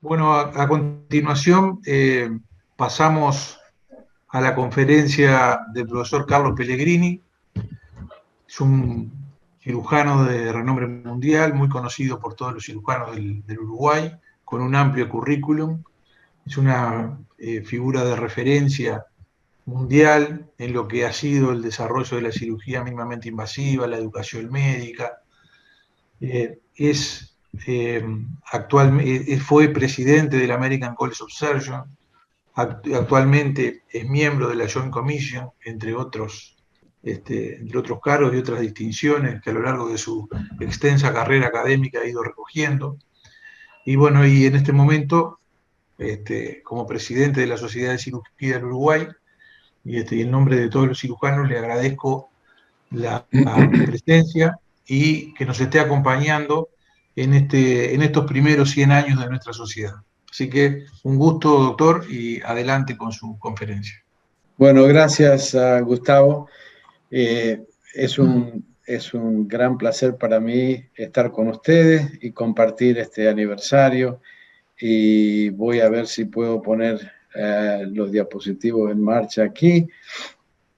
Bueno, a continuación pasamos a la conferencia del profesor Carlos Pellegrini. Es un cirujano de renombre mundial, muy conocido por todos los cirujanos del Uruguay, con un amplio currículum. Es una figura de referencia mundial en lo que ha sido el desarrollo de la cirugía mínimamente invasiva, la educación médica. Es fue presidente del American College of Surgeons, actualmente es miembro de la Joint Commission, entre otros cargos y otras distinciones que a lo largo de su extensa carrera académica ha ido recogiendo. Y bueno, y en este momento, como presidente de la Sociedad de Cirugía del Uruguay, y en nombre de todos los cirujanos, le agradezco la presencia y que nos esté acompañando en estos primeros 100 años de nuestra sociedad. Así que un gusto, doctor, y adelante con su conferencia. Bueno, gracias, Gustavo. Es un gran placer para mí estar con ustedes y compartir este aniversario. Y voy a ver si puedo poner los diapositivos en marcha aquí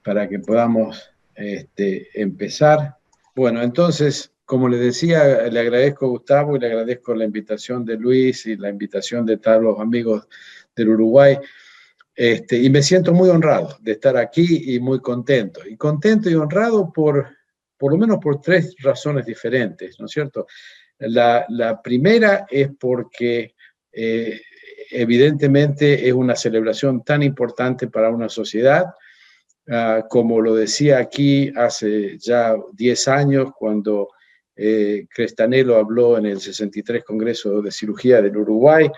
para que podamos empezar. Bueno, entonces, como le decía, le agradezco a Gustavo y le agradezco la invitación de Luis y la invitación de todos los amigos del Uruguay. Y me siento muy honrado de estar aquí y muy contento. Y contento y honrado por lo menos por tres razones diferentes, ¿no es cierto? La primera es porque evidentemente es una celebración tan importante para una sociedad, como lo decía aquí hace ya 10 años, cuando Crestanelo habló en el 63 Congreso de Cirugía del Uruguay.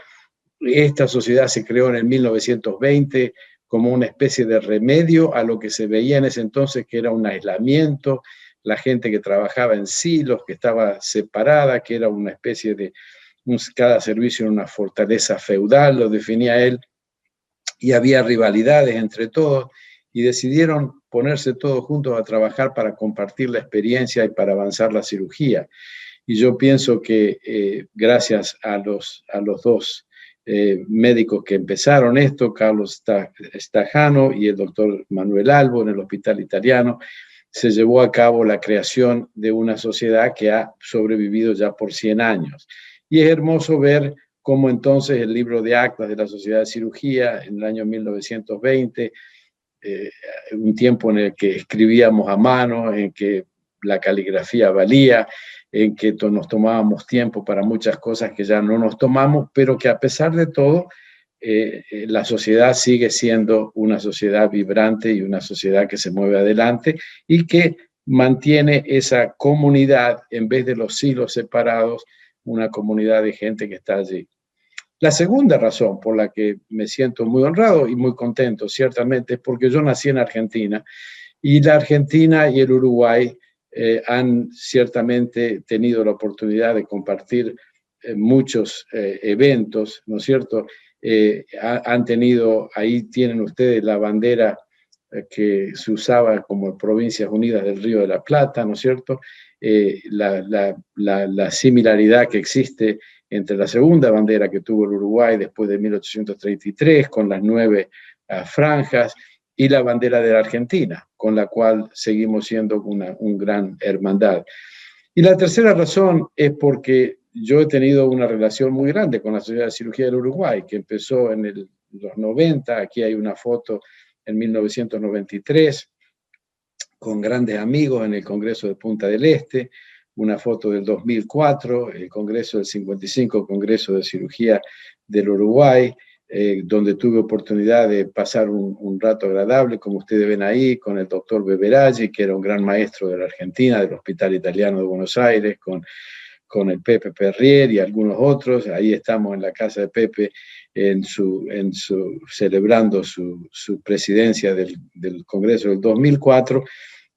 Esta sociedad se creó en el 1920 como una especie de remedio a lo que se veía en ese entonces, que era un aislamiento, la gente que trabajaba en silos, que estaba separada, que era una especie de cada servicio en una fortaleza feudal, lo definía él, y había rivalidades entre todos, y decidieron ponerse todos juntos a trabajar para compartir la experiencia y para avanzar la cirugía. Y yo pienso que gracias a los dos médicos que empezaron esto, Carlos Stajano y el doctor Manuel Albo en el Hospital Italiano, se llevó a cabo la creación de una sociedad que ha sobrevivido ya por 100 años. Y es hermoso ver cómo entonces el libro de actas de la Sociedad de Cirugía en el año 1920, un tiempo en el que escribíamos a mano, en que la caligrafía valía, en que nos tomábamos tiempo para muchas cosas que ya no nos tomamos, pero que a pesar de todo, la sociedad sigue siendo una sociedad vibrante y una sociedad que se mueve adelante y que mantiene esa comunidad, en vez de los silos separados, una comunidad de gente que está allí. La segunda razón por la que me siento muy honrado y muy contento, ciertamente, es porque yo nací en Argentina y la Argentina y el Uruguay han ciertamente tenido la oportunidad de compartir muchos eventos, ¿no es cierto? Han tenido, ahí tienen ustedes la bandera que se usaba como Provincias Unidas del Río de la Plata, ¿no es cierto? La similaridad que existe entre la segunda bandera que tuvo el Uruguay después de 1833, con las 9 franjas, y la bandera de la Argentina, con la cual seguimos siendo un gran hermandad. Y la tercera razón es porque yo he tenido una relación muy grande con la Sociedad de Cirugía del Uruguay, que empezó en los 90, aquí hay una foto en 1993, con grandes amigos en el Congreso de Punta del Este, una foto del 2004, el Congreso del 55, Congreso de Cirugía del Uruguay, donde tuve oportunidad de pasar un rato agradable, como ustedes ven ahí, con el doctor Beberaggi, que era un gran maestro de la Argentina, del Hospital Italiano de Buenos Aires, con el Pepe Perrier y algunos otros. Ahí estamos en la casa de Pepe, celebrando su presidencia del Congreso del 2004.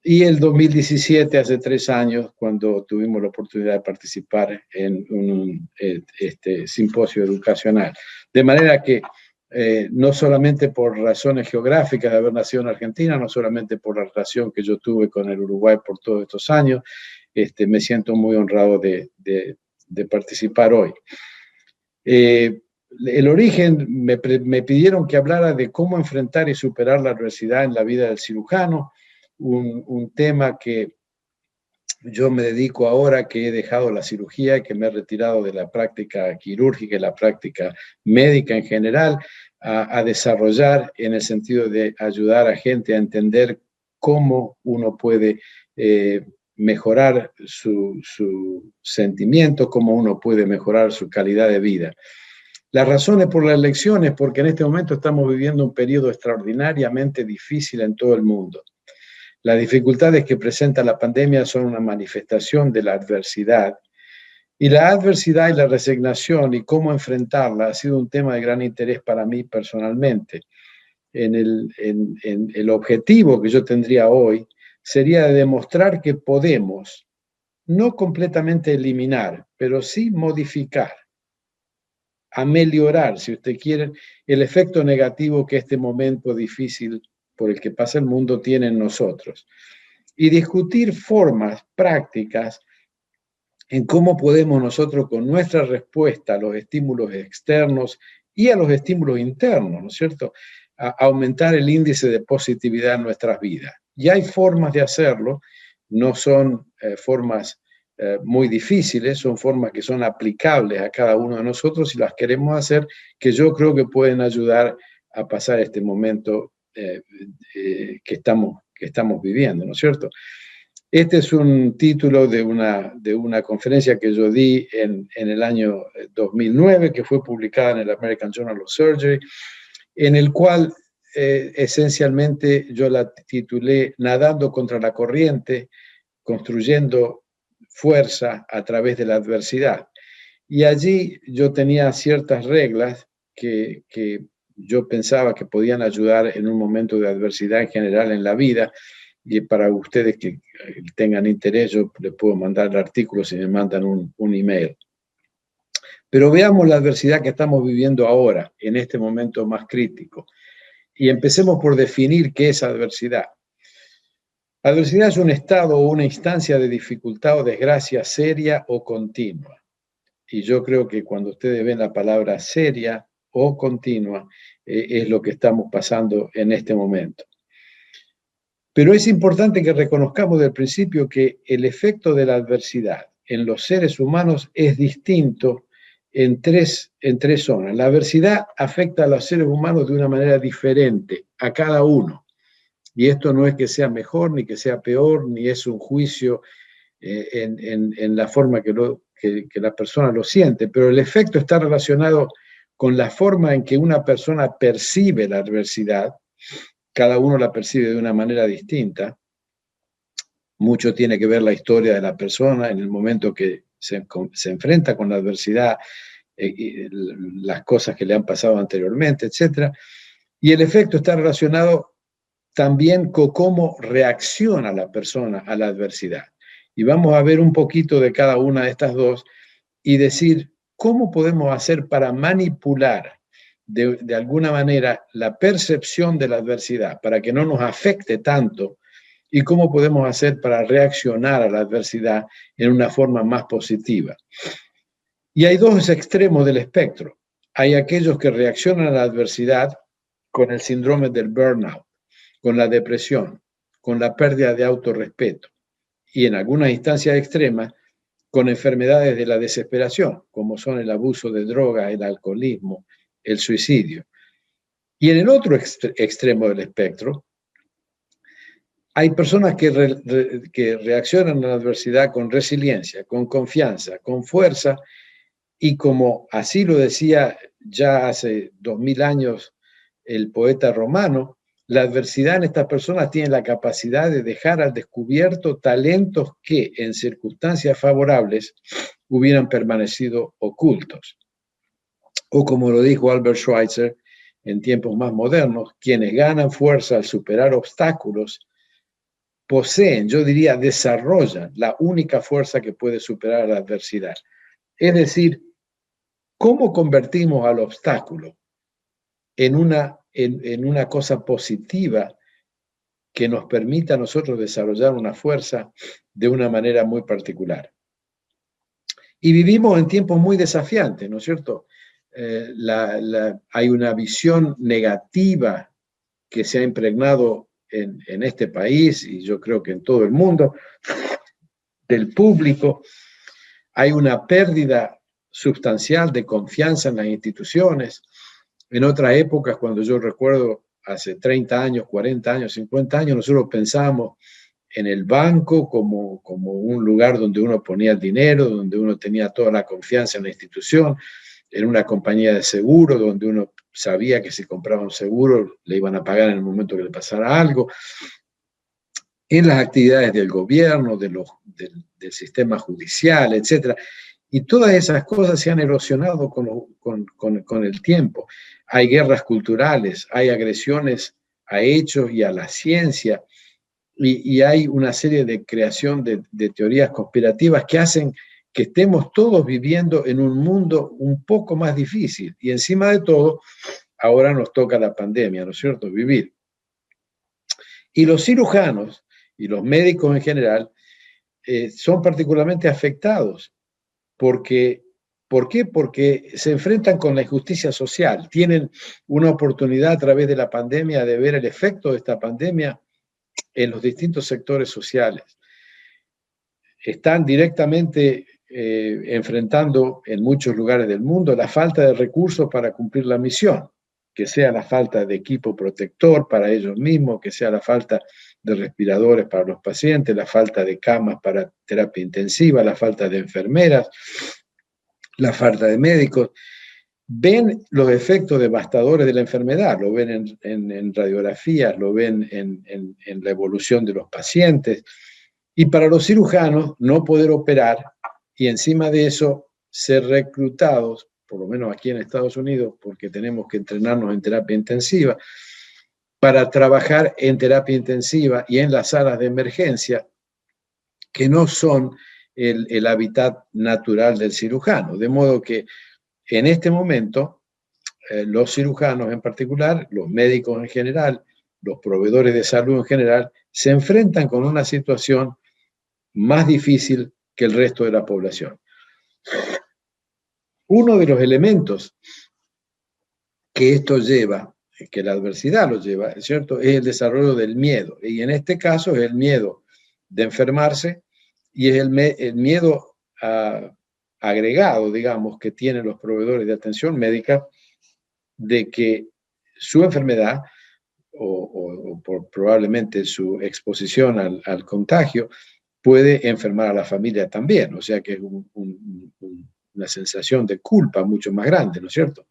Y el 2017, hace 3 años, cuando tuvimos la oportunidad de participar en un simposio educacional. De manera que no solamente por razones geográficas de haber nacido en Argentina, no solamente por la relación que yo tuve con el Uruguay por todos estos años, me siento muy honrado de participar hoy. el origen, me pidieron que hablara de cómo enfrentar y superar la adversidad en la vida del cirujano, un tema que yo me dedico ahora, que he dejado la cirugía, que me he retirado de la práctica quirúrgica y la práctica médica en general, a desarrollar en el sentido de ayudar a gente a entender cómo uno puede mejorar su sentimiento, cómo uno puede mejorar su calidad de vida. Las razones por la elección es porque en este momento estamos viviendo un periodo extraordinariamente difícil en todo el mundo. Las dificultades que presenta la pandemia son una manifestación de la adversidad, y la adversidad y la resignación y cómo enfrentarla ha sido un tema de gran interés para mí personalmente. El objetivo que yo tendría hoy sería de demostrar que podemos, no completamente eliminar, pero sí modificar, ameliorar, si usted quiere, el efecto negativo que este momento difícil por el que pasa el mundo tiene en nosotros. Y discutir formas prácticas en cómo podemos nosotros, con nuestra respuesta a los estímulos externos y a los estímulos internos, ¿no es cierto?, aumentar el índice de positividad en nuestras vidas. Y hay formas de hacerlo, no son formas muy difíciles, son formas que son aplicables a cada uno de nosotros si las queremos hacer, que yo creo que pueden ayudar a pasar este momento que estamos viviendo, ¿no es cierto? Este es un título de una conferencia que yo di en el año 2009, que fue publicada en el American Journal of Surgery, en el cual esencialmente yo la titulé Nadando contra la corriente, construyendo fuerza a través de la adversidad. Y allí yo tenía ciertas reglas que yo pensaba que podían ayudar en un momento de adversidad en general en la vida. Y para ustedes que tengan interés, yo les puedo mandar el artículo si me mandan un email. Pero veamos la adversidad que estamos viviendo ahora, en este momento más crítico. Y empecemos por definir qué es adversidad. Adversidad es un estado o una instancia de dificultad o desgracia seria o continua. Y yo creo que cuando ustedes ven la palabra seria o continua, es lo que estamos pasando en este momento. Pero es importante que reconozcamos del principio que el efecto de la adversidad en los seres humanos es distinto en tres zonas. La adversidad afecta a los seres humanos de una manera diferente, a cada uno. Y esto no es que sea mejor, ni que sea peor, ni es un juicio en la forma que la persona lo siente, pero el efecto está relacionado con la forma en que una persona percibe la adversidad. Cada uno la percibe de una manera distinta. Mucho tiene que ver la historia de la persona en el momento que se enfrenta con la adversidad, las cosas que le han pasado anteriormente, etc. Y el efecto está relacionado también con cómo reacciona la persona a la adversidad. Y vamos a ver un poquito de cada una de estas dos y decir cómo podemos hacer para manipular de alguna manera la percepción de la adversidad para que no nos afecte tanto, y cómo podemos hacer para reaccionar a la adversidad en una forma más positiva. Y hay dos extremos del espectro. Hay aquellos que reaccionan a la adversidad con el síndrome del burnout, con la depresión, con la pérdida de autorrespeto, y en algunas instancias extremas con enfermedades de la desesperación, como son el abuso de droga, el alcoholismo, el suicidio. Y en el otro extremo del espectro, hay personas que reaccionan a la adversidad con resiliencia, con confianza, con fuerza, y como así lo decía ya hace 2000 años el poeta romano, la adversidad en estas personas tiene la capacidad de dejar al descubierto talentos que en circunstancias favorables hubieran permanecido ocultos. O como lo dijo Albert Schweitzer en tiempos más modernos, quienes ganan fuerza al superar obstáculos poseen, yo diría, desarrollan la única fuerza que puede superar la adversidad. Es decir, ¿cómo convertimos al obstáculo en una cosa positiva que nos permita a nosotros desarrollar una fuerza de una manera muy particular? Y vivimos en tiempos muy desafiantes, ¿no es cierto? hay una visión negativa que se ha impregnado en este país, y yo creo que en todo el mundo, del público. Hay una pérdida sustancial de confianza en las instituciones. En otras épocas, cuando yo recuerdo hace 30 años, 40 años, 50 años, nosotros pensábamos en el banco como un lugar donde uno ponía el dinero, donde uno tenía toda la confianza en la institución, en una compañía de seguro, donde uno sabía que si compraba un seguro le iban a pagar en el momento que le pasara algo, en las actividades del gobierno, del sistema judicial, etc. Y todas esas cosas se han erosionado con el tiempo. Hay guerras culturales, hay agresiones a hechos y a la ciencia, y hay una serie de creación de teorías conspirativas que hacen que estemos todos viviendo en un mundo un poco más difícil. Y encima de todo, ahora nos toca la pandemia, ¿no es cierto?, vivir. Y los cirujanos y los médicos en general son particularmente afectados. ¿Por qué? Porque se enfrentan con la injusticia social. Tienen una oportunidad a través de la pandemia de ver el efecto de esta pandemia en los distintos sectores sociales. Están directamente enfrentando en muchos lugares del mundo la falta de recursos para cumplir la misión, que sea la falta de equipo protector para ellos mismos, que sea la falta de respiradores para los pacientes, la falta de camas para terapia intensiva, la falta de enfermeras, la falta de médicos. Ven los efectos devastadores de la enfermedad, lo ven en radiografías, lo ven en la evolución de los pacientes. Y para los cirujanos, no poder operar y encima de eso ser reclutados, por lo menos aquí en Estados Unidos, porque tenemos que entrenarnos en terapia intensiva, para trabajar en terapia intensiva y en las salas de emergencia, que no son el hábitat natural del cirujano. De modo que en este momento, los cirujanos en particular, los médicos en general, los proveedores de salud en general, se enfrentan con una situación más difícil que el resto de la población. Uno de los elementos que esto lleva, que la adversidad lo lleva, ¿cierto?, es el desarrollo del miedo. Y en este caso es el miedo de enfermarse y es el miedo agregado, digamos, que tienen los proveedores de atención médica de que su enfermedad o probablemente su exposición al contagio puede enfermar a la familia también, o sea que es una sensación de culpa mucho más grande, ¿no es cierto?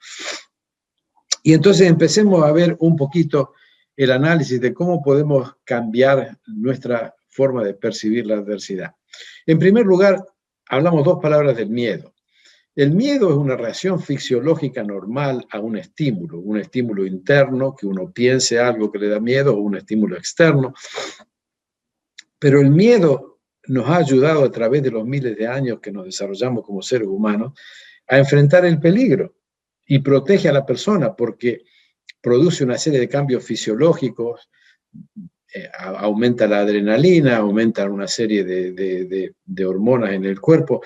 Y entonces empecemos a ver un poquito el análisis de cómo podemos cambiar nuestra forma de percibir la adversidad. En primer lugar, hablamos dos palabras del miedo. El miedo es una reacción fisiológica normal a un estímulo interno, que uno piense algo que le da miedo, o un estímulo externo. Pero el miedo nos ha ayudado a través de los miles de años que nos desarrollamos como seres humanos a enfrentar el peligro y protege a la persona porque produce una serie de cambios fisiológicos, aumenta la adrenalina, aumenta una serie de hormonas en el cuerpo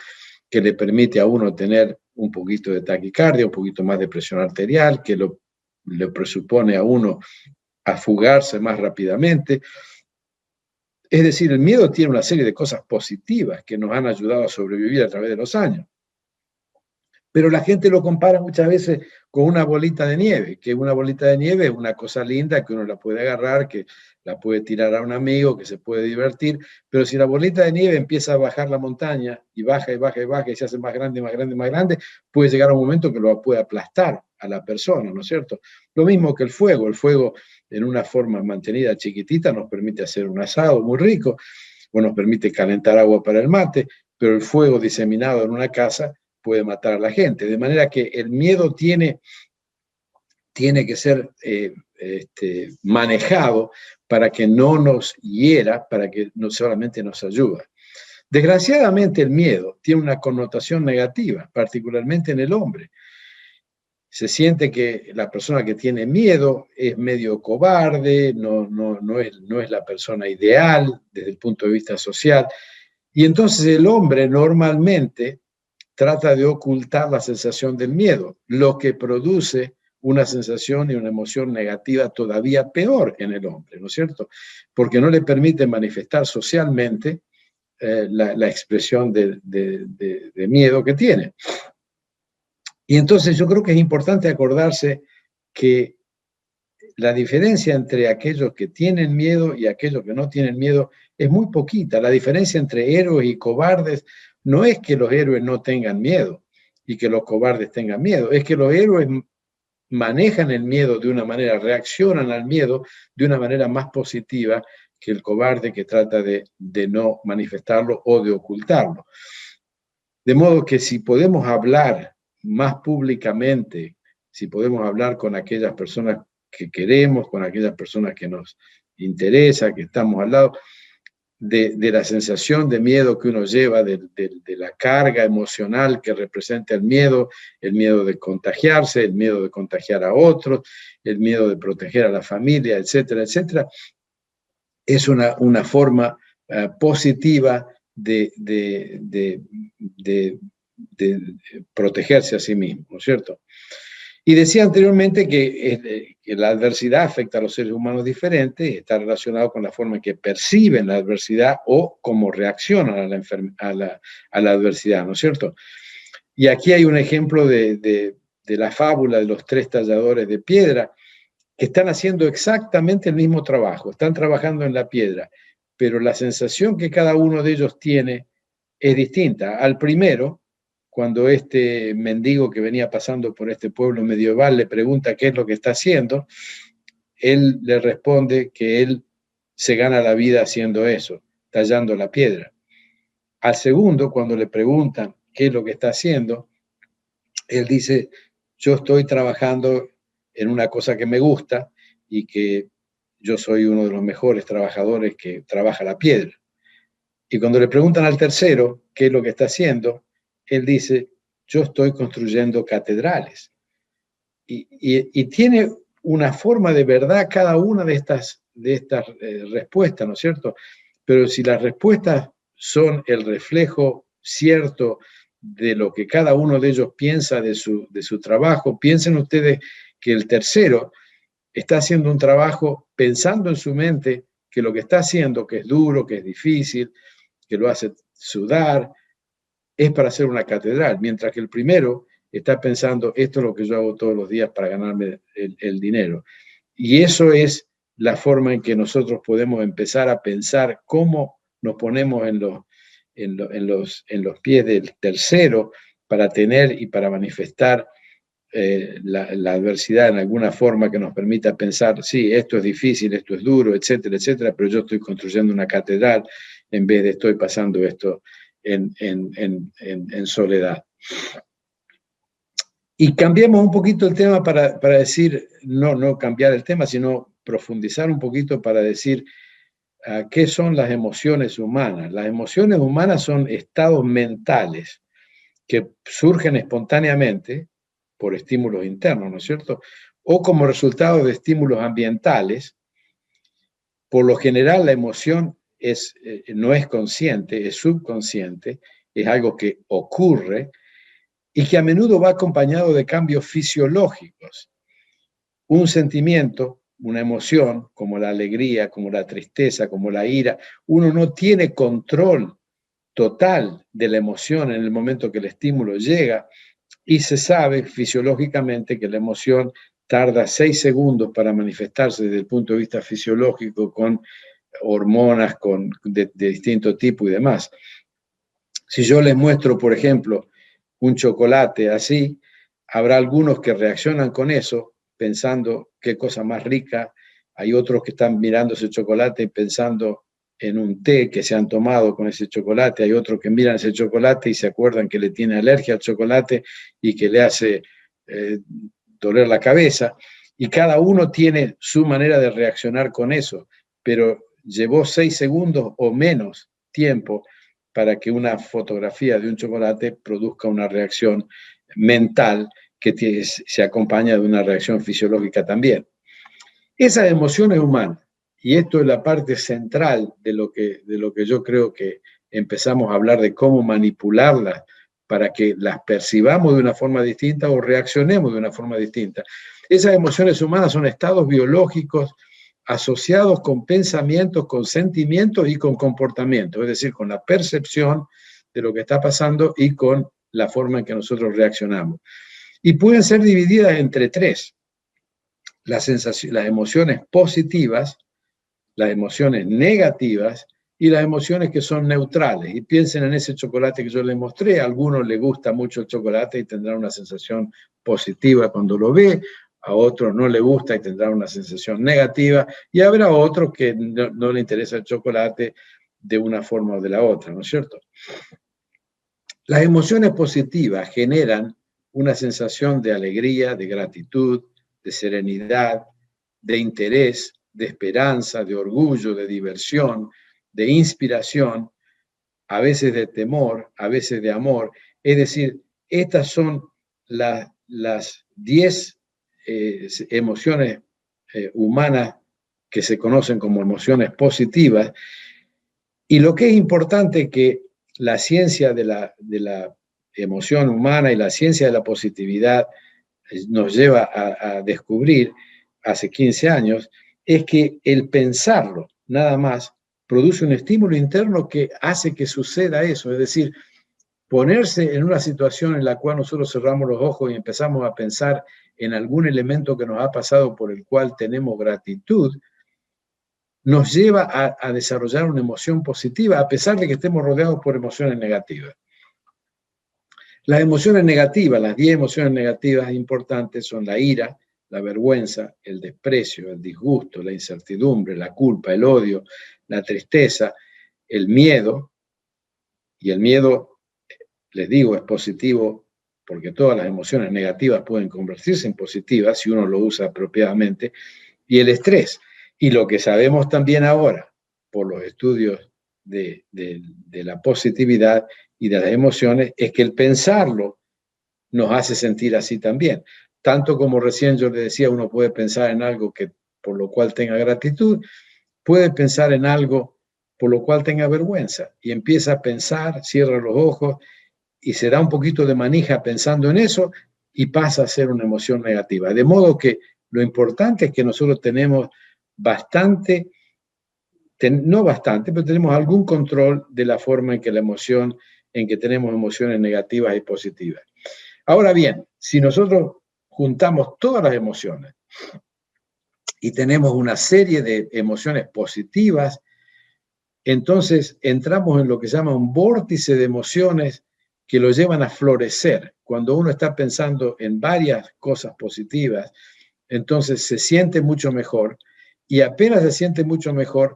que le permite a uno tener un poquito de taquicardia, un poquito más de presión arterial, que le presupone a uno a fugarse más rápidamente. Es decir, el miedo tiene una serie de cosas positivas que nos han ayudado a sobrevivir a través de los años. Pero la gente lo compara muchas veces con una bolita de nieve, que una bolita de nieve es una cosa linda que uno la puede agarrar, que la puede tirar a un amigo, que se puede divertir, pero si la bolita de nieve empieza a bajar la montaña y baja y baja y baja y se hace más grande, más grande, más grande, puede llegar a un momento que lo puede aplastar a la persona, ¿no es cierto? Lo mismo que el fuego en una forma mantenida chiquitita nos permite hacer un asado muy rico, o nos permite calentar agua para el mate, pero el fuego diseminado en una casa puede matar a la gente. De manera que el miedo tiene que ser manejado para que no nos hiera, para que no solamente nos ayude. Desgraciadamente el miedo tiene una connotación negativa, particularmente en el hombre. Se siente que la persona que tiene miedo es medio cobarde, no es la persona ideal desde el punto de vista social. Y entonces el hombre normalmente trata de ocultar la sensación del miedo, lo que produce una sensación y una emoción negativa todavía peor en el hombre, ¿no es cierto? Porque no le permite manifestar socialmente la expresión de miedo que tiene. Y entonces yo creo que es importante acordarse que la diferencia entre aquellos que tienen miedo y aquellos que no tienen miedo es muy poquita. La diferencia entre héroes y cobardes no es que los héroes no tengan miedo y que los cobardes tengan miedo, es que los héroes manejan el miedo de una manera, reaccionan al miedo de una manera más positiva que el cobarde que trata de no manifestarlo o de ocultarlo. De modo que si podemos hablar más públicamente, si podemos hablar con aquellas personas que queremos, con aquellas personas que nos interesa, que estamos al lado, de la sensación de miedo que uno lleva, de la carga emocional que representa el miedo de contagiarse, el miedo de contagiar a otros, el miedo de proteger a la familia, etcétera, etcétera, es una forma positiva de protegerse a sí mismo, ¿no es cierto? Y decía anteriormente que la adversidad afecta a los seres humanos diferentes, está relacionado con la forma en que perciben la adversidad o cómo reaccionan a la adversidad, ¿no es cierto? Y aquí hay un ejemplo de la fábula de los 3 talladores de piedra que están haciendo exactamente el mismo trabajo, están trabajando en la piedra, pero la sensación que cada uno de ellos tiene es distinta. Al primero, cuando este mendigo que venía pasando por este pueblo medieval le pregunta qué es lo que está haciendo, él le responde que él se gana la vida haciendo eso, tallando la piedra. Al segundo, cuando le preguntan qué es lo que está haciendo, él dice, yo estoy trabajando en una cosa que me gusta y que yo soy uno de los mejores trabajadores que trabaja la piedra. Y cuando le preguntan al tercero qué es lo que está haciendo, él dice, yo estoy construyendo catedrales. Y tiene una forma de verdad cada una de estas respuestas, ¿no es cierto? Pero si las respuestas son el reflejo cierto de lo que cada uno de ellos piensa de su trabajo, piensen ustedes que el tercero está haciendo un trabajo pensando en su mente que lo que está haciendo, que es duro, que es difícil, que lo hace sudar, es para hacer una catedral, mientras que el primero está pensando, esto es lo que yo hago todos los días para ganarme el dinero. Y eso es la forma en que nosotros podemos empezar a pensar cómo nos ponemos en los pies del tercero para tener y para manifestar la adversidad en alguna forma que nos permita pensar, sí, esto es difícil, esto es duro, etcétera, etcétera, pero yo estoy construyendo una catedral en vez de estoy pasando esto en soledad. Y cambiemos un poquito el tema para decir, no cambiar el tema, sino profundizar un poquito para decir qué son las emociones humanas. Las emociones humanas son estados mentales que surgen espontáneamente por estímulos internos, ¿no es cierto? O como resultado de estímulos ambientales. Por lo general, la emoción no es consciente, es subconsciente, es algo que ocurre y que a menudo va acompañado de cambios fisiológicos. Un sentimiento, una emoción, como la alegría, como la tristeza, como la ira, uno no tiene control total de la emoción en el momento que el estímulo llega y se sabe fisiológicamente que la emoción tarda 6 segundos para manifestarse desde el punto de vista fisiológico con hormonas de distinto tipo y demás. Si yo les muestro, por ejemplo, un chocolate así, habrá algunos que reaccionan con eso pensando qué cosa más rica, hay otros que están mirando ese chocolate pensando en un té que se han tomado con ese chocolate, hay otros que miran ese chocolate y se acuerdan que le tiene alergia al chocolate y que le hace doler la cabeza, y cada uno tiene su manera de reaccionar con eso, pero llevó 6 segundos o menos tiempo para que una fotografía de un chocolate produzca una reacción mental que se acompaña de una reacción fisiológica también. Esas emociones humanas, y esto es la parte central de lo que yo creo que empezamos a hablar de cómo manipularlas para que las percibamos de una forma distinta o reaccionemos de una forma distinta. Esas emociones humanas son estados biológicos asociados con pensamientos, con sentimientos y con comportamientos, es decir, con la percepción de lo que está pasando y con la forma en que nosotros reaccionamos. Y pueden ser divididas entre tres: las emociones positivas, las emociones negativas y las emociones que son neutrales. Y piensen en ese chocolate que yo les mostré. A algunos les gusta mucho el chocolate y tendrán una sensación positiva cuando lo ve, a otros no le gusta y tendrán una sensación negativa, y habrá otros que no le interesa el chocolate de una forma o de la otra, ¿no es cierto? Las emociones positivas generan una sensación de alegría, de gratitud, de serenidad, de interés, de esperanza, de orgullo, de diversión, de inspiración, a veces de temor, a veces de amor. Es decir, estas son las 10 emociones humanas que se conocen como emociones positivas. Y lo que es importante es que la ciencia de la emoción humana y la ciencia de la positividad nos lleva a descubrir hace 15 años, es que el pensarlo nada más produce un estímulo interno que hace que suceda eso. Es decir, ponerse en una situación en la cual nosotros cerramos los ojos y empezamos a pensar en algún elemento que nos ha pasado por el cual tenemos gratitud, nos lleva a desarrollar una emoción positiva, a pesar de que estemos rodeados por emociones negativas. Las emociones negativas, las 10 emociones negativas importantes son la ira, la vergüenza, el desprecio, el disgusto, la incertidumbre, la culpa, el odio, la tristeza, el miedo. Y el miedo, les digo, es positivo porque todas las emociones negativas pueden convertirse en positivas si uno lo usa apropiadamente. Y el estrés. Y lo que sabemos también ahora, por los estudios de la positividad y de las emociones, es que el pensarlo nos hace sentir así también. Tanto como recién yo le decía, uno puede pensar en algo que por lo cual tenga gratitud, puede pensar en algo por lo cual tenga vergüenza, y empieza a pensar, cierra los ojos y se da un poquito de manija pensando en eso y pasa a ser una emoción negativa. De modo que lo importante es que nosotros tenemos bastante, no bastante, pero tenemos algún control de la forma en que la emoción, en que tenemos emociones negativas y positivas. Ahora bien, si nosotros juntamos todas las emociones y tenemos una serie de emociones positivas, entonces entramos en lo que se llama un vórtice de emociones que lo llevan a florecer. Cuando uno está pensando en varias cosas positivas, entonces se siente mucho mejor, y apenas se siente mucho mejor,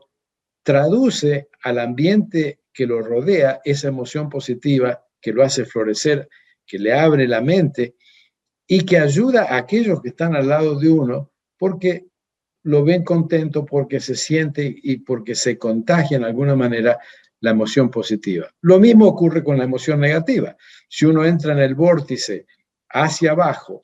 traduce al ambiente que lo rodea esa emoción positiva que lo hace florecer, que le abre la mente y que ayuda a aquellos que están al lado de uno porque lo ven contento, porque se siente y porque se contagia en alguna manera la emoción positiva. Lo mismo ocurre con la emoción negativa. Si uno entra en el vórtice hacia abajo,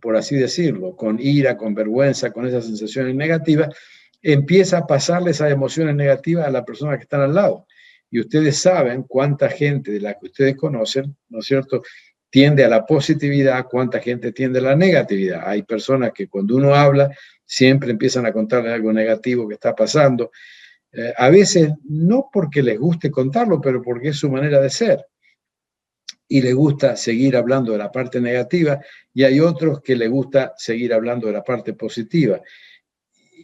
por así decirlo, con ira, con vergüenza, con esas sensaciones negativas, empieza a pasarle esas emociones negativas a las personas que están al lado. Y ustedes saben cuánta gente de la que ustedes conocen, ¿no es cierto?, tiende a la positividad, cuánta gente tiende a la negatividad. Hay personas que cuando uno habla siempre empiezan a contarle algo negativo que está pasando. A veces no porque les guste contarlo, pero porque es su manera de ser. Y les gusta seguir hablando de la parte negativa, y hay otros que les gusta seguir hablando de la parte positiva.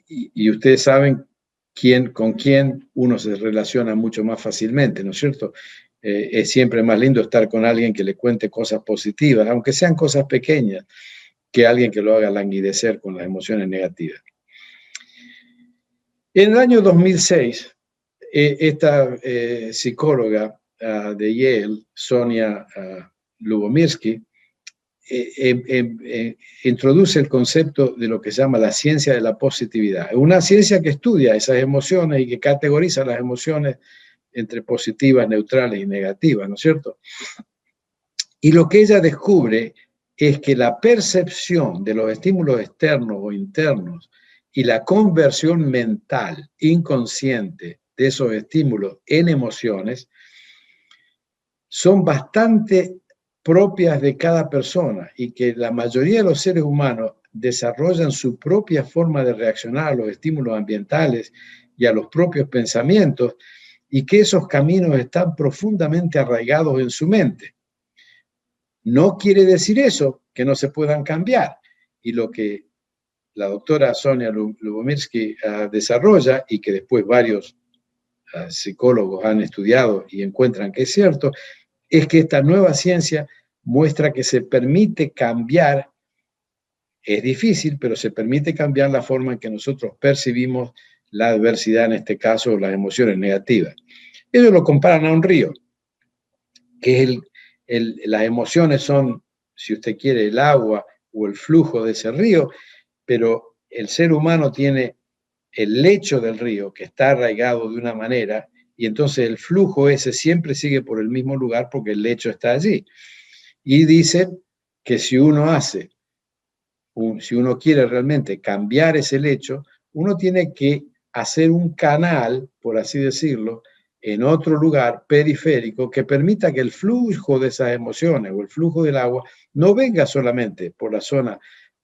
Y ustedes saben con quién uno se relaciona mucho más fácilmente, ¿no es cierto? Es siempre más lindo estar con alguien que le cuente cosas positivas, aunque sean cosas pequeñas, que alguien que lo haga languidecer con las emociones negativas. En el año 2006, esta psicóloga de Yale, Sonia Lubomirsky, introduce el concepto de lo que se llama la ciencia de la positividad. Es una ciencia que estudia esas emociones y que categoriza las emociones entre positivas, neutrales y negativas, ¿no es cierto? Y lo que ella descubre es que la percepción de los estímulos externos o internos y la conversión mental inconsciente de esos estímulos en emociones son bastante propias de cada persona y que la mayoría de los seres humanos desarrollan su propia forma de reaccionar a los estímulos ambientales y a los propios pensamientos, y que esos caminos están profundamente arraigados en su mente. No quiere decir eso que no se puedan cambiar. Y lo que la doctora Sonia Lubomirsky desarrolla, y que después varios psicólogos han estudiado y encuentran que es cierto, es que esta nueva ciencia muestra que se permite cambiar, es difícil, pero se permite cambiar la forma en que nosotros percibimos la adversidad, en este caso las emociones negativas. Ellos lo comparan a un río, que es las emociones son, si usted quiere, el agua o el flujo de ese río, pero el ser humano tiene el lecho del río que está arraigado de una manera, y entonces el flujo ese siempre sigue por el mismo lugar porque el lecho está allí. Y dicen que si uno quiere realmente cambiar ese lecho, uno tiene que hacer un canal, por así decirlo, en otro lugar periférico que permita que el flujo de esas emociones o el flujo del agua no venga solamente por la zona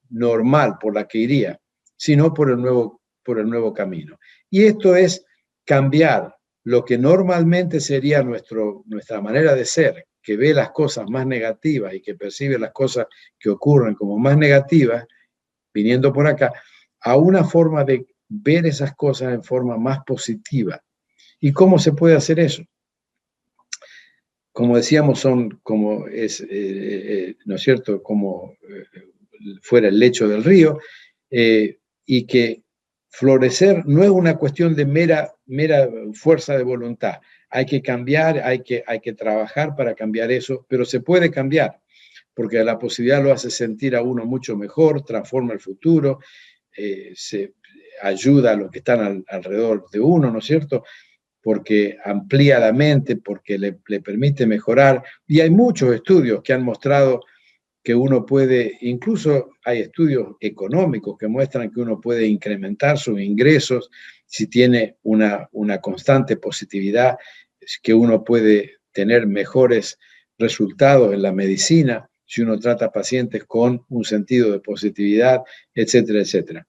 normal por la que iría, sino por el nuevo camino. Y esto es cambiar lo que normalmente sería nuestra manera de ser, que ve las cosas más negativas y que percibe las cosas que ocurren como más negativas, viniendo por acá, a una forma de ver esas cosas en forma más positiva. ¿Y cómo se puede hacer eso? Como decíamos, son como es, ¿no es cierto?, como fuera el lecho del río, y que florecer no es una cuestión de mera fuerza de voluntad. Hay que cambiar, hay que trabajar para cambiar eso, pero se puede cambiar, porque la posibilidad lo hace sentir a uno mucho mejor, transforma el futuro, se ayuda a los que están alrededor de uno, ¿no es cierto?, porque amplía la mente, porque le permite mejorar. Y hay muchos estudios que han mostrado que uno puede, incluso hay estudios económicos que muestran que uno puede incrementar sus ingresos si tiene una constante positividad, que uno puede tener mejores resultados en la medicina si uno trata a pacientes con un sentido de positividad, etcétera, etcétera.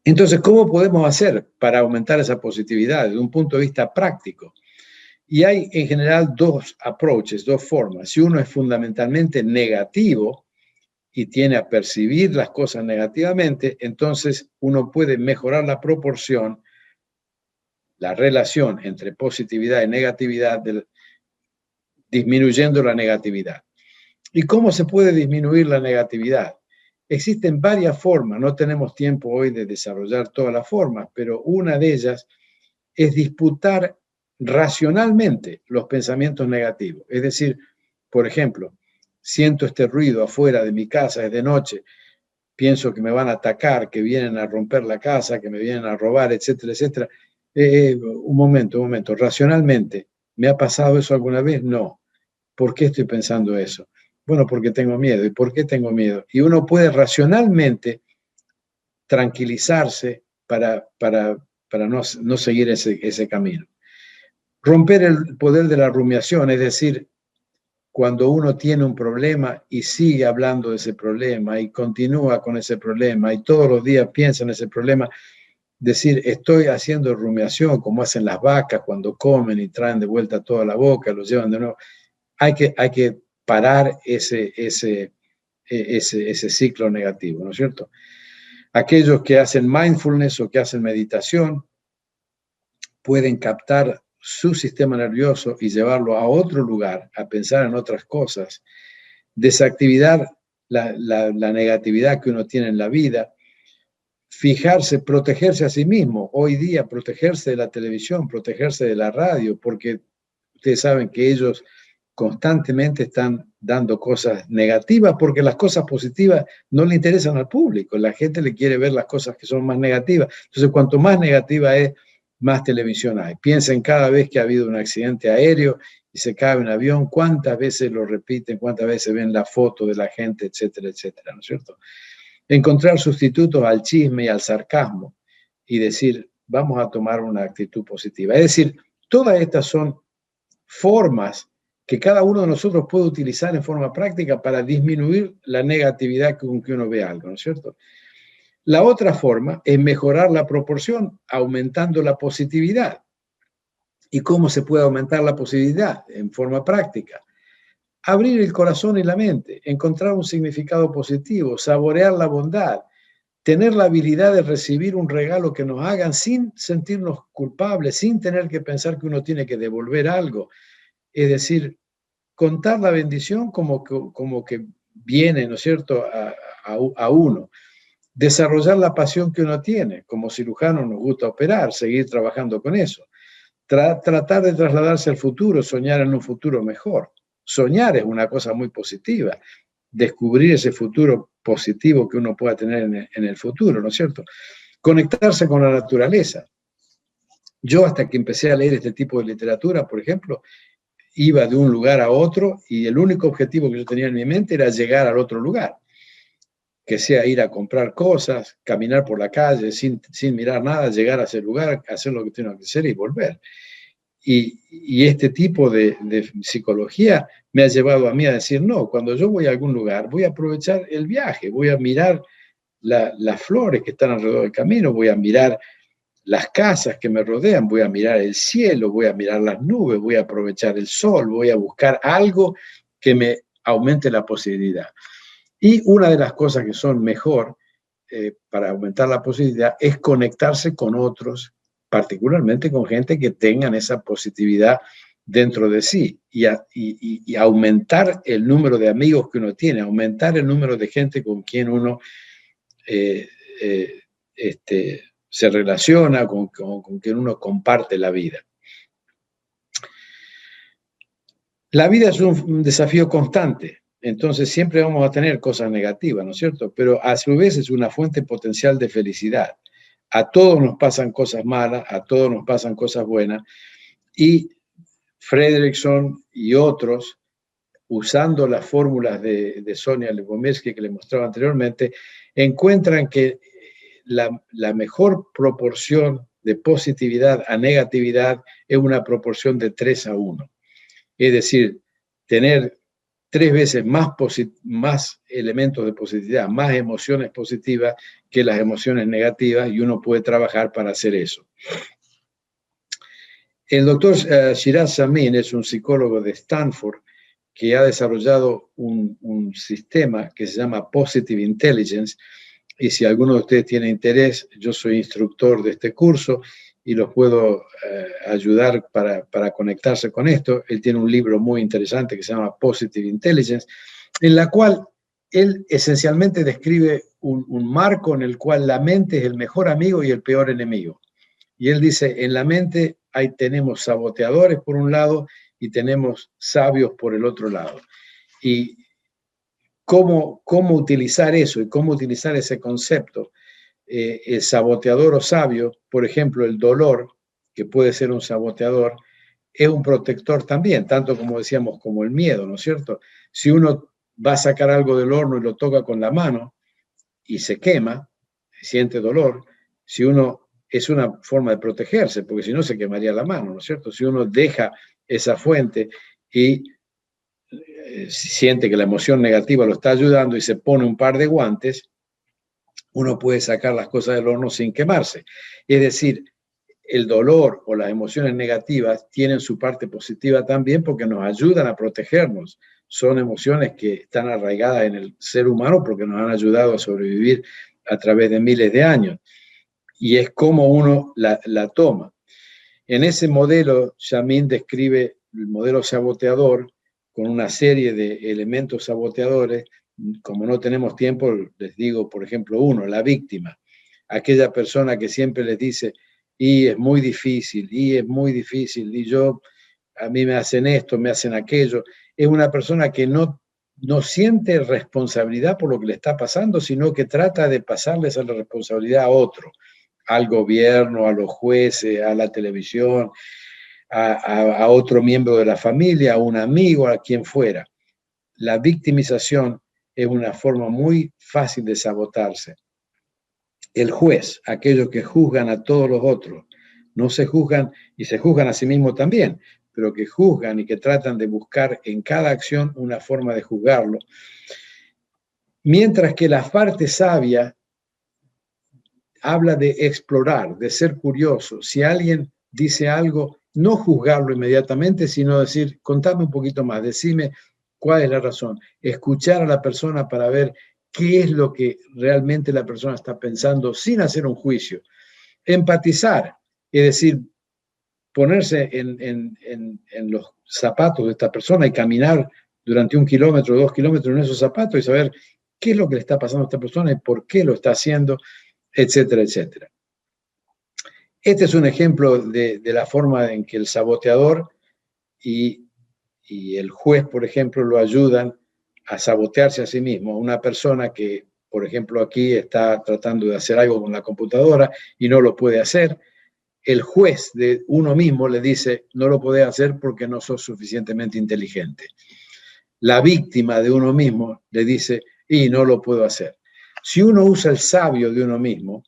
Entonces, ¿cómo podemos hacer para aumentar esa positividad desde un punto de vista práctico? Y hay en general dos approaches, dos formas. Si uno es fundamentalmente negativo y tiene a percibir las cosas negativamente, entonces uno puede mejorar la proporción, la relación entre positividad y negatividad, disminuyendo la negatividad. ¿Y cómo se puede disminuir la negatividad? Existen varias formas, no tenemos tiempo hoy de desarrollar todas las formas, pero una de ellas es disputar racionalmente los pensamientos negativos. Es decir, por ejemplo, siento este ruido afuera de mi casa, es de noche, pienso que me van a atacar, que vienen a romper la casa, que me vienen a robar, etcétera, etcétera. Un momento, racionalmente, ¿me ha pasado eso alguna vez? No. ¿Por qué estoy pensando eso? Bueno, porque tengo miedo. ¿Y por qué tengo miedo? Y uno puede racionalmente tranquilizarse para no seguir ese camino. Romper el poder de la rumiación, es decir, cuando uno tiene un problema y sigue hablando de ese problema y continúa con ese problema y todos los días piensa en ese problema, decir, estoy haciendo rumiación como hacen las vacas cuando comen y traen de vuelta toda la boca, los llevan de nuevo. Hay que parar ese ciclo negativo, ¿no es cierto? Aquellos que hacen mindfulness o que hacen meditación pueden captar su sistema nervioso y llevarlo a otro lugar, a pensar en otras cosas, desactivar la negatividad que uno tiene en la vida, fijarse, protegerse a sí mismo. Hoy día, protegerse de la televisión, protegerse de la radio, porque ustedes saben que ellos constantemente están dando cosas negativas porque las cosas positivas no le interesan al público. La gente le quiere ver las cosas que son más negativas. Entonces, cuanto más negativa es, más televisión hay. Piensen cada vez que ha habido un accidente aéreo y se cae un avión, cuántas veces lo repiten, cuántas veces ven la foto de la gente, etcétera, etcétera, ¿no es cierto? Encontrar sustitutos al chisme y al sarcasmo y decir, vamos a tomar una actitud positiva. Es decir, todas estas son formas que cada uno de nosotros puede utilizar en forma práctica para disminuir la negatividad con que uno ve algo, ¿no es cierto? La otra forma es mejorar la proporción, aumentando la positividad. ¿Y cómo se puede aumentar la positividad? En forma práctica. Abrir el corazón y la mente, encontrar un significado positivo, saborear la bondad, tener la habilidad de recibir un regalo que nos hagan sin sentirnos culpables, sin tener que pensar que uno tiene que devolver algo. Es decir, contar la bendición como que viene, ¿no es cierto?, a uno. Desarrollar la pasión que uno tiene. Como cirujano nos gusta operar, seguir trabajando con eso. Tratar de trasladarse al futuro, soñar en un futuro mejor. Soñar es una cosa muy positiva. Descubrir ese futuro positivo que uno pueda tener en el futuro, ¿no es cierto? Conectarse con la naturaleza. Yo, hasta que empecé a leer este tipo de literatura, por ejemplo, iba de un lugar a otro y el único objetivo que yo tenía en mi mente era llegar al otro lugar, que sea ir a comprar cosas, caminar por la calle sin mirar nada, llegar a ese lugar, hacer lo que tengo que hacer y volver. Y este tipo de psicología me ha llevado a mí a decir, no, cuando yo voy a algún lugar, voy a aprovechar el viaje, voy a mirar las flores que están alrededor del camino, voy a mirar las casas que me rodean, voy a mirar el cielo, voy a mirar las nubes, voy a aprovechar el sol, voy a buscar algo que me aumente la posibilidad. Y una de las cosas que son mejor para aumentar la posibilidad es conectarse con otros, particularmente con gente que tengan esa positividad dentro de sí y aumentar el número de amigos que uno tiene, aumentar el número de gente con quien uno se relaciona, con quien uno comparte la vida. La vida es un desafío constante, entonces siempre vamos a tener cosas negativas, ¿no es cierto? Pero a su vez es una fuente potencial de felicidad. A todos nos pasan cosas malas, a todos nos pasan cosas buenas, y Fredrickson y otros, usando las fórmulas de Sonia Lyubomirsky que les mostraba anteriormente, encuentran que la mejor proporción de positividad a negatividad es una proporción de 3-1. Es decir, tener 3 veces más elementos de positividad, más emociones positivas que las emociones negativas, y uno puede trabajar para hacer eso. El doctor Shiraz Samin es un psicólogo de Stanford que ha desarrollado un sistema que se llama Positive Intelligence, y si alguno de ustedes tiene interés, yo soy instructor de este curso y los puedo ayudar para conectarse con esto. Él tiene un libro muy interesante que se llama Positive Intelligence, en la cual él esencialmente describe un marco en el cual la mente es el mejor amigo y el peor enemigo. Y él dice, en la mente tenemos saboteadores por un lado y tenemos sabios por el otro lado. Y cómo utilizar eso y cómo utilizar ese concepto. El saboteador o sabio, por ejemplo, el dolor, que puede ser un saboteador, es un protector también, tanto como decíamos, como el miedo, ¿no es cierto? Si uno va a sacar algo del horno y lo toca con la mano y se quema, siente dolor, si uno es una forma de protegerse, porque si no se quemaría la mano, ¿no es cierto? Si uno deja esa fuente y siente que la emoción negativa lo está ayudando y se pone un par de guantes, uno puede sacar las cosas del horno sin quemarse. Es decir, el dolor o las emociones negativas tienen su parte positiva también porque nos ayudan a protegernos. Son emociones que están arraigadas en el ser humano porque nos han ayudado a sobrevivir a través de miles de años. Y es como uno la toma. En ese modelo, Samin describe el modelo saboteador con una serie de elementos saboteadores. Como no tenemos tiempo, les digo, por ejemplo, uno, la víctima. Aquella persona que siempre les dice, y es muy difícil, y a mí me hacen esto, me hacen aquello. Es una persona que no siente responsabilidad por lo que le está pasando, sino que trata de pasarles a la responsabilidad a otro, al gobierno, a los jueces, a la televisión, a otro miembro de la familia, a un amigo, a quien fuera. La victimización es una forma muy fácil de sabotarse. El juez, aquellos que juzgan a todos los otros, no se juzgan y se juzgan a sí mismos también, pero que juzgan y que tratan de buscar en cada acción una forma de juzgarlo. Mientras que la parte sabia habla de explorar, de ser curioso. Si alguien dice algo, no juzgarlo inmediatamente, sino decir, contame un poquito más, decime cuál es la razón. Escuchar a la persona para ver qué es lo que realmente la persona está pensando sin hacer un juicio. Empatizar, es decir, ponerse en los zapatos de esta persona y caminar durante 1 kilómetro, 2 kilómetros en esos zapatos y saber qué es lo que le está pasando a esta persona y por qué lo está haciendo, etcétera, etcétera. Este es un ejemplo de la forma en que el saboteador y el juez, por ejemplo, lo ayudan a sabotearse a sí mismo. Una persona que, por ejemplo, aquí está tratando de hacer algo con la computadora y no lo puede hacer, el juez de uno mismo le dice, no lo podés hacer porque no sos suficientemente inteligente. La víctima de uno mismo le dice, y no lo puedo hacer. Si uno usa el sabio de uno mismo,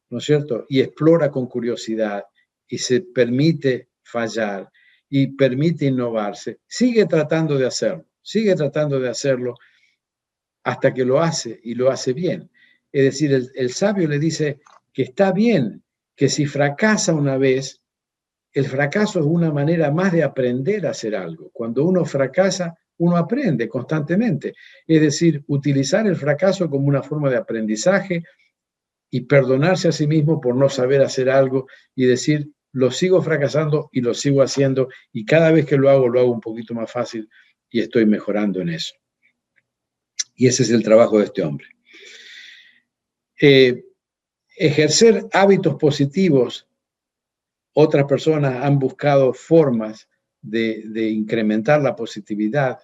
¿no es cierto? Y explora con curiosidad y se permite fallar y permite innovarse, sigue tratando de hacerlo hasta que lo hace y lo hace bien. Es decir, el sabio le dice que está bien, que si fracasa una vez, el fracaso es una manera más de aprender a hacer algo. Cuando uno fracasa, uno aprende constantemente. Es decir, utilizar el fracaso como una forma de aprendizaje y perdonarse a sí mismo por no saber hacer algo y decir, lo sigo fracasando y lo sigo haciendo y cada vez que lo hago un poquito más fácil y estoy mejorando en eso. Y ese es el trabajo de este hombre. Ejercer hábitos positivos, otras personas han buscado formas de incrementar la positividad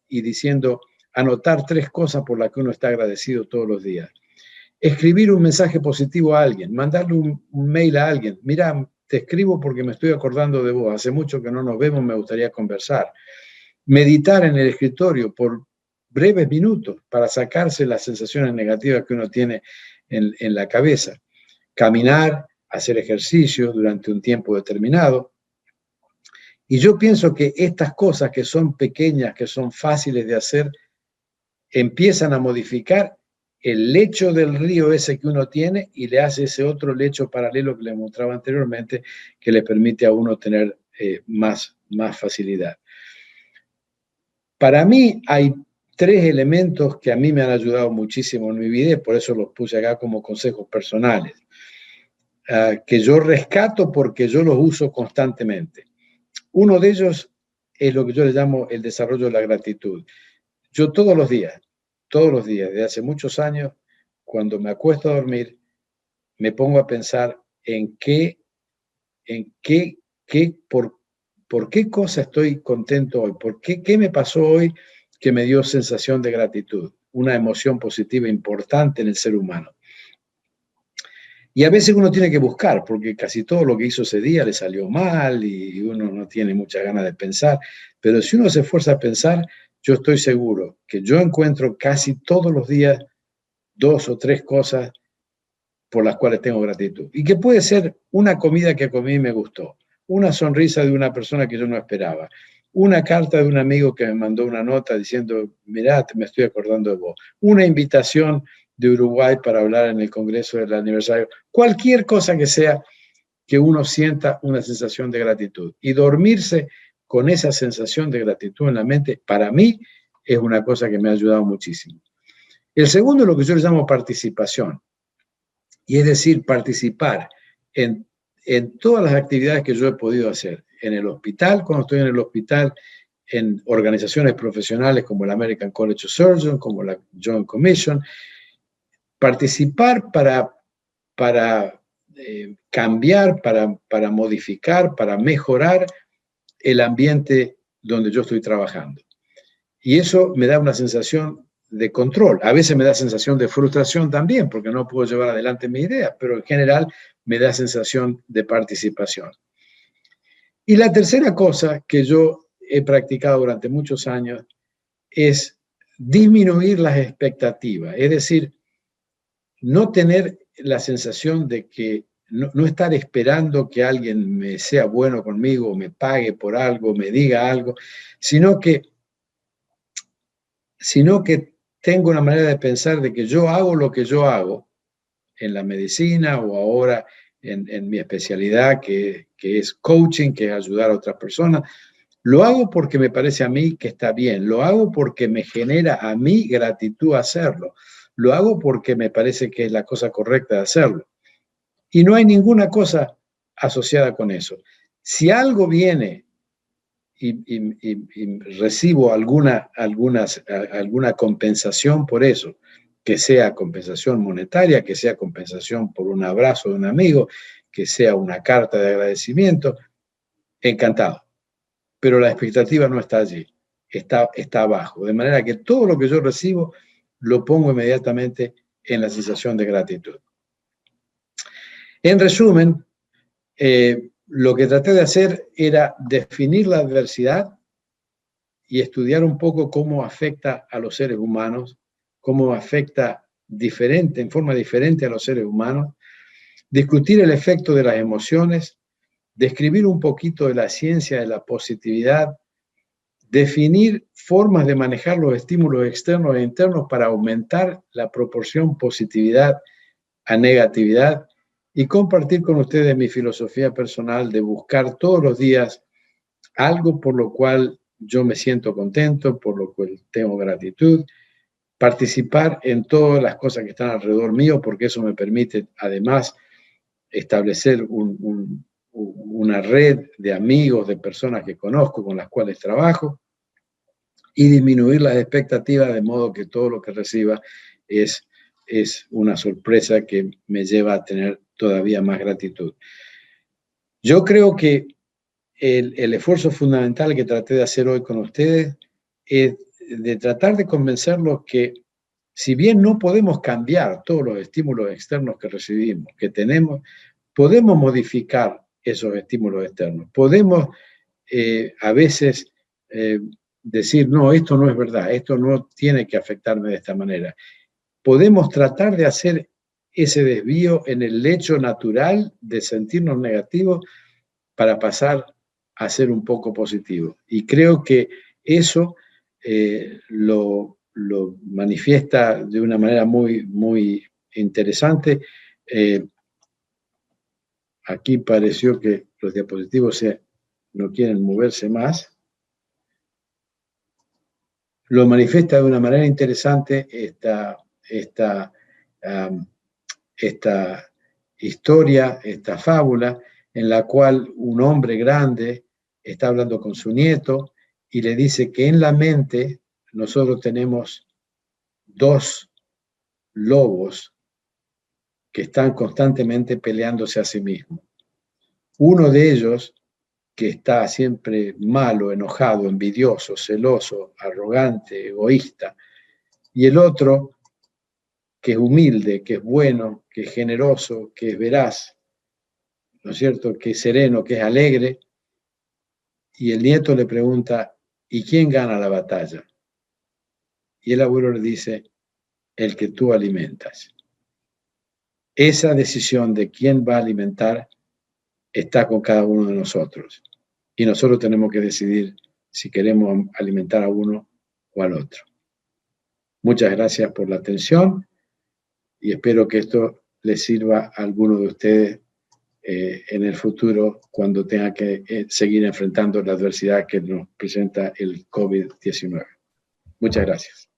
y diciendo, anotar 3 cosas por las que uno está agradecido todos los días. Escribir un mensaje positivo a alguien, mandarle un mail a alguien. Mira, te escribo porque me estoy acordando de vos. Hace mucho que no nos vemos, me gustaría conversar. Meditar en el escritorio por breves minutos para sacarse las sensaciones negativas que uno tiene en la cabeza. Caminar, hacer ejercicio durante un tiempo determinado. Y yo pienso que estas cosas que son pequeñas, que son fáciles de hacer, empiezan a modificar el lecho del río ese que uno tiene y le hace ese otro lecho paralelo que le mostraba anteriormente, que le permite a uno tener más facilidad. Para mí hay 3 elementos que a mí me han ayudado muchísimo en mi vida y por eso los puse acá como consejos personales, que yo rescato porque yo los uso constantemente. Uno de ellos es lo que yo le llamo el desarrollo de la gratitud. Yo todos los días, desde hace muchos años, cuando me acuesto a dormir, me pongo a pensar por qué cosa estoy contento hoy, qué me pasó hoy que me dio sensación de gratitud, una emoción positiva importante en el ser humano. Y a veces uno tiene que buscar, porque casi todo lo que hizo ese día le salió mal y uno no tiene muchas ganas de pensar, pero si uno se esfuerza a pensar, yo estoy seguro que yo encuentro casi todos los días 2 o 3 cosas por las cuales tengo gratitud. Y que puede ser una comida que comí y me gustó, una sonrisa de una persona que yo no esperaba, una carta de un amigo que me mandó una nota diciendo, mirá, me estoy acordando de vos, una invitación de Uruguay para hablar en el Congreso del aniversario, cualquier cosa que sea que uno sienta una sensación de gratitud. Y dormirse con esa sensación de gratitud en la mente, para mí, es una cosa que me ha ayudado muchísimo. El segundo es lo que yo le llamo participación. Y es decir, participar en todas las actividades que yo he podido hacer. En el hospital, cuando estoy en el hospital, en organizaciones profesionales como el American College of Surgeons, como la Joint Commission. Participar para cambiar, para modificar, para mejorar el ambiente donde yo estoy trabajando. Y eso me da una sensación de control. A veces me da sensación de frustración también, porque no puedo llevar adelante mi idea, pero en general me da sensación de participación. Y la tercera cosa que yo he practicado durante muchos años es disminuir las expectativas, es decir, no tener la sensación de que no estar esperando que alguien me sea bueno conmigo, me pague por algo, me diga algo, sino que tengo una manera de pensar de que yo hago lo que yo hago en la medicina o ahora en mi especialidad, que es coaching, que es ayudar a otras personas. Lo hago porque me parece a mí que está bien, lo hago porque me genera a mí gratitud hacerlo, lo hago porque me parece que es la cosa correcta de hacerlo. Y no hay ninguna cosa asociada con eso. Si algo viene y recibo alguna compensación por eso, que sea compensación monetaria, que sea compensación por un abrazo de un amigo, que sea una carta de agradecimiento, encantado. Pero la expectativa no está allí, está abajo. De manera que todo lo que yo recibo lo pongo inmediatamente en la sensación de gratitud. En resumen, lo que traté de hacer era definir la adversidad y estudiar un poco cómo afecta a los seres humanos, cómo afecta en forma diferente a los seres humanos, discutir el efecto de las emociones, describir un poquito de la ciencia de la positividad, definir formas de manejar los estímulos externos e internos para aumentar la proporción positividad a negatividad y compartir con ustedes mi filosofía personal de buscar todos los días algo por lo cual yo me siento contento, por lo cual tengo gratitud, participar en todas las cosas que están alrededor mío, porque eso me permite además establecer una red de amigos, de personas que conozco, con las cuales trabajo, y disminuir las expectativas de modo que todo lo que reciba es una sorpresa que me lleva a tener todavía más gratitud. Yo creo que el esfuerzo fundamental que traté de hacer hoy con ustedes es de tratar de convencerlos que si bien no podemos cambiar todos los estímulos externos que recibimos, que tenemos, podemos modificar esos estímulos externos. Podemos a veces decir, no, esto no es verdad, esto no tiene que afectarme de esta manera. Podemos tratar de hacer ese desvío en el lecho natural de sentirnos negativos para pasar a ser un poco positivo. Y creo que eso lo manifiesta de una manera muy, muy interesante. Aquí pareció que los diapositivos no quieren moverse más. Lo manifiesta de una manera interesante esta historia, esta fábula, en la cual un hombre grande está hablando con su nieto y le dice que en la mente nosotros tenemos dos lobos que están constantemente peleándose a sí mismos. Uno de ellos, que está siempre malo, enojado, envidioso, celoso, arrogante, egoísta, y el otro, que es humilde, que es bueno, que es generoso, que es veraz, ¿no es cierto?, que es sereno, que es alegre. Y el nieto le pregunta, ¿y quién gana la batalla? Y el abuelo le dice, el que tú alimentas. Esa decisión de quién va a alimentar está con cada uno de nosotros. Y nosotros tenemos que decidir si queremos alimentar a uno o al otro. Muchas gracias por la atención y espero que esto les sirva a alguno de ustedes en el futuro cuando tenga que seguir enfrentando la adversidad que nos presenta el COVID-19. Muchas gracias.